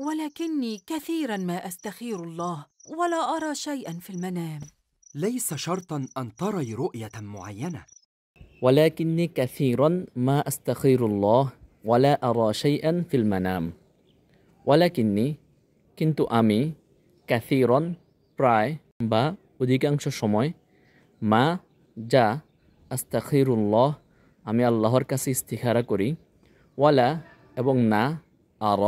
ولكني كثيرا ما أستخير الله ولا أرى شيئا في المنام. ليس شرطا أن تري رؤية معينة. ولكني كثيرا ما أستخير الله ولا أرى شيئا في المنام. ولكني কিন্তু আমি কাসীরন প্রায় বা অধিকাংশ সময় মা যা আস্তাগফিরুল্লাহ আমি আল্লাহর কাছে ইস্তিখারা করি ওয়ালা এবং না আর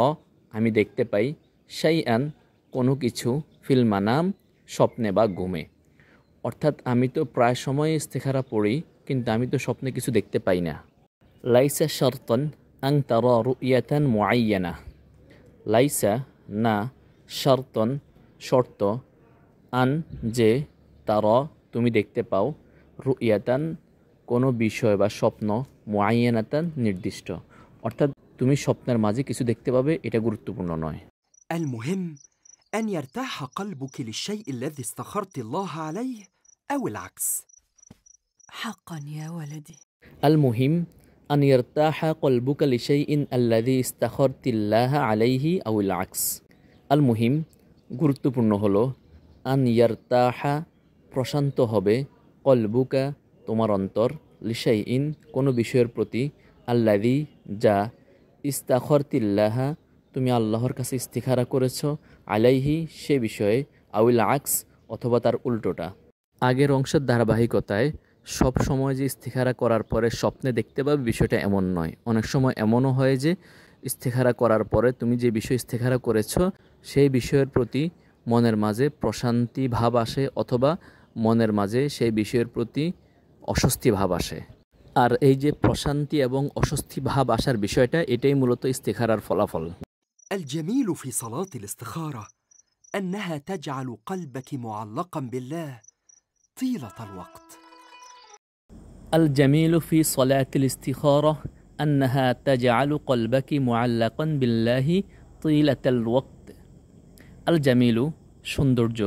আমি দেখতে পাই শাইআন কোনো কিছু ফিল মানাম স্বপ্নে বা ঘুমে। অর্থাৎ আমি তো প্রায় সময় ইস্তিখারা পড়ি কিন্তু আমি তো স্বপ্নে কিছু দেখতে পাই না। লাইসা শারতান আন তারা রুয়াতান মুআয়্যানা। লাইসা না শারতন শর্ত আন যে তারা তুমি দেখতে পাও রুয়াতান কোনো বিষয় বা স্বপ্ন মুআয়্যানাতান নির্দিষ্ট। অর্থাৎ তুমি স্বপ্নের মাঝে কিছু দেখতে পাবে এটা গুরুত্বপূর্ণ নয়। المهم أن يرتاح قلبك للشيء الذي استخرت الله عليه أو العكس. حقا يا ولدي. المهم أن يرتاح قلبك لشيء الذي استخرت الله عليه أو العكس. المهم গুরুত্বপূর্ণ হলো আন ইয়ারতাহা প্রশান্ত হবে কলবুকা তোমার অন্তর লিশাইইন কোনো বিষয়ের প্রতি আল্লাযী যা ইস্তাখরতিল্লাহা তুমি আল্লাহর কাছে ইস্তিখারা করেছো আলাইহি সে বিষয়ে আউল আকস অথবা তার উল্টোটা। আগের অংশের ধারাবাহিকতায় সব সময় যে ইস্তিখারা করার পরে স্বপ্নে দেখতে পাবে বিষয়টা এমন নয়। অনেক সময় এমনও হয় যে ইস্তিখারা করার পরে তুমি যে বিষয় ইস্তিখারা করেছো সেই বিষয়ের প্রতি মনের মাঝে প্রশান্তি ভাব আসে অথবা মনের মাঝে সেই বিষয়ের প্রতি অস্বস্তি ভাব আসে। আর এই যে প্রশান্তি এবং অস্বস্তি ভাব আসার বিষয়টা এটাই মূলত ইস্তিখারার ফলাফল। الجميل في صلاة الاستخارة أنها تجعل قلبك معلقا بالله طيلة الوقت. الجميل في صلاة الاستخارة أنها تجعل قلبك معلقا بالله طيلة الوقت. الجميل সৌন্দর্য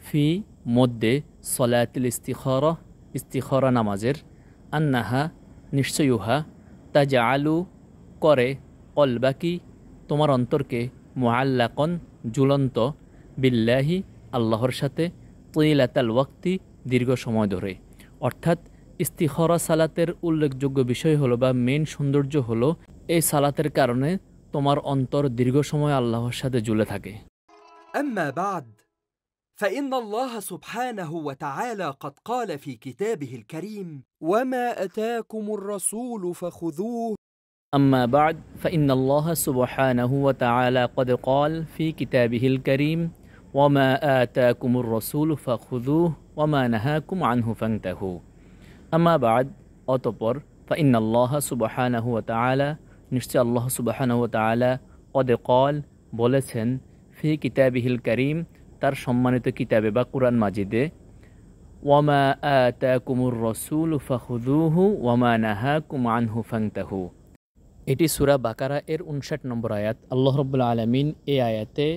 ফি মধ্যে সলাতুল ইস্তিখারা ইস্তিখারা নামাজের আন্নাহা নিশ্চয় উহা তাজআলু করে কলবাকি তোমার অন্তরকে মুআল্লাকন ঝুলন্ত বিল্লাহি আল্লাহর সাথে তিলাতাল ওয়াক্তি দীর্ঘ সময় ধরে। অর্থাৎ ইস্তিখারা সালাতের উল্লেখযোগ্য বিষয় হলো বা মেন সৌন্দর্য হলো এই সালাতের কারণে তোমার অন্তর দীর্ঘ সময় আল্লাহর সাথে ঝুলে থাকে। أما بعد فإن الله سبحانه وتعالى قد قال في كتابه الكريم وما أتاكم الرسول فخذوه. أما بعد فإن الله سبحانه وتعالى قد قال في كتابه الكريم وما آتاكم الرسول فخذوه وما نهاكم عنه فانتهوا. أما بعد অতঃপর فإن الله سبحانه وتعالى নিশ্চয় আল্লাহ সুবহানাহু ওয়া তাআলা قد قال বলেছেন ফি কিতাবিহিল কারীম তার সম্মানিত কিতাবে বা কুরআন মাজিদে ওয়ামা আতাকুমুর রাসূলু ফাখুযুহু ওয়ামা নাহাকুম আনহু ফান্তাহু। এটি সূরা বাকারা এর 59 নম্বর আয়াত। আল্লাহ রাব্বুল আলামিন এই আয়াতে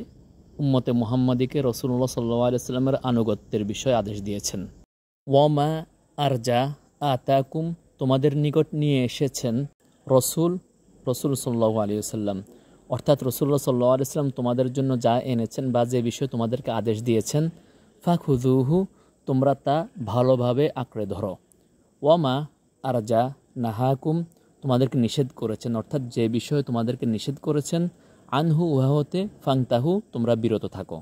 উম্মতে মুহাম্মাদিকে রাসূলুল্লাহ সাল্লাল্লাহু আলাইহি ওয়াসাল্লামের আনুগত্যের বিষয়ে আদেশ দিয়েছেন। ওয়ামা আরজা আতাকুম তোমাদের নিকট নিয়ে এসেছেন রাসূল সাল্লাল্লাহু আলাইহি ওয়াসাল্লাম অর্থাৎ রাসূলুল্লাহ সাল্লাল্লাহু আলাইহি ওয়াসাল্লাম তোমাদের জন্য যা এনেছেন বা যে বিষয়ে তোমাদেরকে আদেশ দিয়েছেন ফাখুযুহু তোমরা তা ভালোভাবে আঁকড়ে ধরো। ওয়ামা আরজা নাহাকুম তোমাদেরকে নিষেধ করেছেন অর্থাৎ যে বিষয়ে তোমাদেরকে নিষেধ করেছেন আনহু উহা হতে ফাংতাহু তোমরা বিরত থাকো।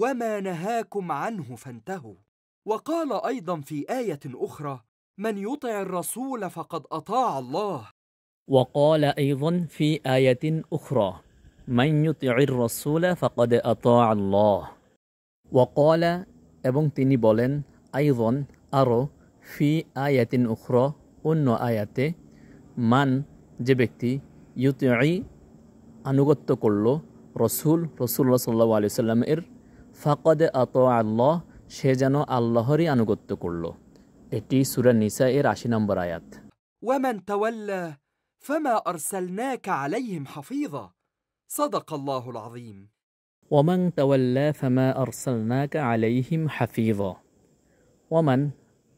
وما نهاكم عنه فانتهوا. وقال أيضا في آية أخرى من يطع الرسول فقد أطاع الله. وقال أيضا في آية أخرى من يطع الرسول فقد أطاع الله. وقال এবং তিনি বলেন আইযন আরো ফি আয়াতিন উখরা অন্য আয়াতে মান যে ব্যক্তি ইউতিই আনুগত্য করল রাসূলুল্লাহ সাল্লাল্লাহু আলাইহি ওয়াসাল্লামের ফাকাদ আতা আল্লাহ সে যেন আল্লাহরই আনুগত্য করল। এটি সূরা নিসা এর 80 নম্বর আয়াত। ومن تولى فما أرسلناك عليهم حفيظا. صدق الله العظيم. ومن تولى فما أرسلناك عليهم حفيظا. ومن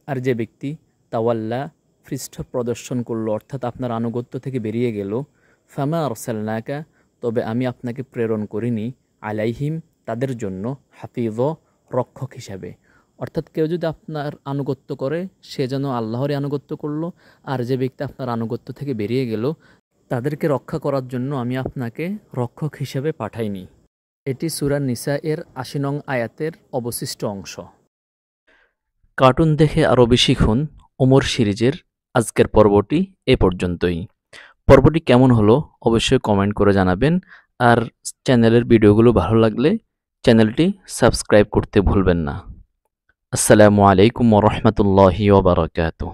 আর যে ব্যক্তি তাওয়াল্লা পৃষ্ঠ প্রদর্শন করল অর্থাৎ আপনার আনুগত্য থেকে বেরিয়ে গেল ফামা আরসালনাকা তবে আমি আপনাকে প্রেরণ করিনি আলাইহিম তাদের জন্য হাফিজ রক্ষক হিসাবে। অর্থাৎ কেউ যদি আপনার আনুগত্য করে সে যেন আল্লাহরই আনুগত্য করলো, আর যে ব্যক্তি আপনার আনুগত্য থেকে বেরিয়ে গেল তাদেরকে রক্ষা করার জন্য আমি আপনাকে রক্ষক হিসেবে পাঠাইনি। এটি সূরা নিসা এর ৮০ নং আয়াতের অবশিষ্ট অংশ। কার্টুন দেখে আরও বেশি শিখুন ওমর সিরিজের আজকের পর্বটি এ পর্যন্তই। পর্বটি কেমন হলো অবশ্যই কমেন্ট করে জানাবেন, আর চ্যানেলের ভিডিওগুলো ভালো লাগলে চ্যানেলটি সাবস্ক্রাইব করতে ভুলবেন না। আসসালামু আলাইকুম ওয়া রাহমাতুল্লাহি ওয়া বারাকাতুহু।